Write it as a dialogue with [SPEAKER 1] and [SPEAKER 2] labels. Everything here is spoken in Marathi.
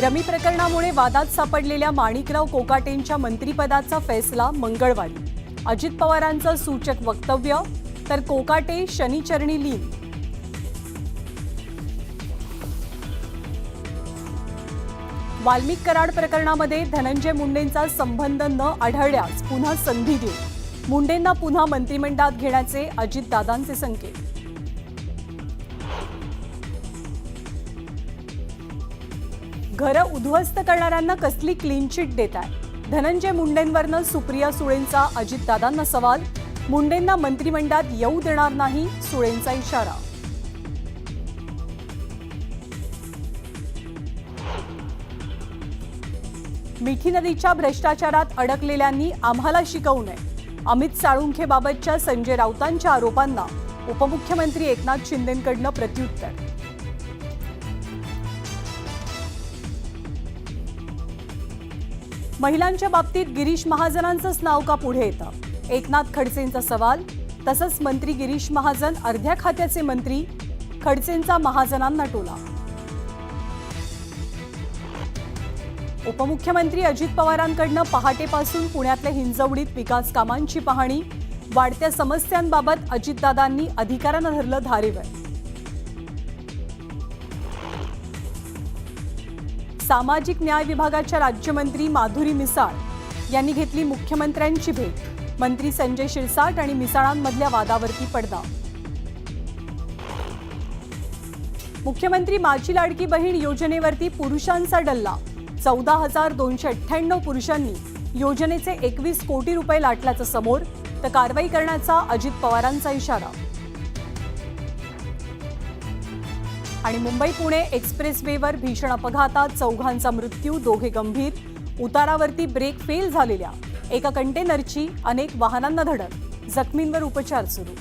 [SPEAKER 1] रमी प्रकरणामुळे वादात सापडलेल्या माणिकराव कोकाटेंच्या मंत्रिपदाचा फैसला मंगळवारी. अजित पवारांचं सूचक वक्तव्य तर कोकाटे शनिचरणी लीन. वाल्मिक कराड प्रकरणामध्ये धनंजय मुंडेंचा संबंध न आढळल्यास पुन्हा संधी देऊ. मुंडेंना पुन्हा मंत्रिमंडळात घेण्याचे अजितदादांचे संकेत. घरं उद्ध्वस्त करणाऱ्यांना कसली क्लीन चिट देत आहे? धनंजय मुंडेंवरनं सुप्रिया सुळेंचा अजितदादांना सवाल. मुंडेंना मंत्रिमंडळात येऊ देणार नाही, सुळेंचा इशारा. मिठी नदीच्या भ्रष्टाचारात अडकलेल्यांनी आम्हाला शिकवू नये. अमित साळुंखेबाबतच्या संजय राऊतांच्या आरोपांना उपमुख्यमंत्री एकनाथ शिंदेंकडनं प्रत्युत्तर. महिलांच्या बाबतीत गिरीश महाजनांचंच नाव का पुढे येतं? एकनाथ खडसेंचा सवाल. तसंच मंत्री गिरीश महाजन अर्ध्या खात्याचे मंत्री, खडसेंचा महाजनांना टोला. उपमुख्यमंत्री अजित पवारांकडनं पहाटेपासून पुण्यातल्या हिंजवडीत विकास कामांची पाहणी. वाढत्या समस्यांबाबत अजितदादांनी अधिकाऱ्यांना धरलं धारेवर. सामाजिक न्याय विभागाच्या राज्यमंत्री माधुरी मिसाळ यांनी घेतली मुख्यमंत्र्यांची भेट. मंत्री संजय शिरसाट आणि मिसाळांमधल्या वादावरती पडदा. मुख्यमंत्री माझी लाडकी बहीण योजनेवरती पुरुषांचा डल्ला. 14,298 पुरुषांनी योजनेचे 21 कोटी रुपये लाटल्याचं समोर, तर कारवाई करण्याचा अजित पवारांचा इशारा. आणि मुंबई पुणे एक्सप्रेसवेवर भीषण अपघातात चौघांचा मृत्यू, दोघे गंभीर. उतारावरती ब्रेक फेल झालेल्या एका कंटेनरची अनेक वाहनांना धडक, जखमींवर उपचार सुरू.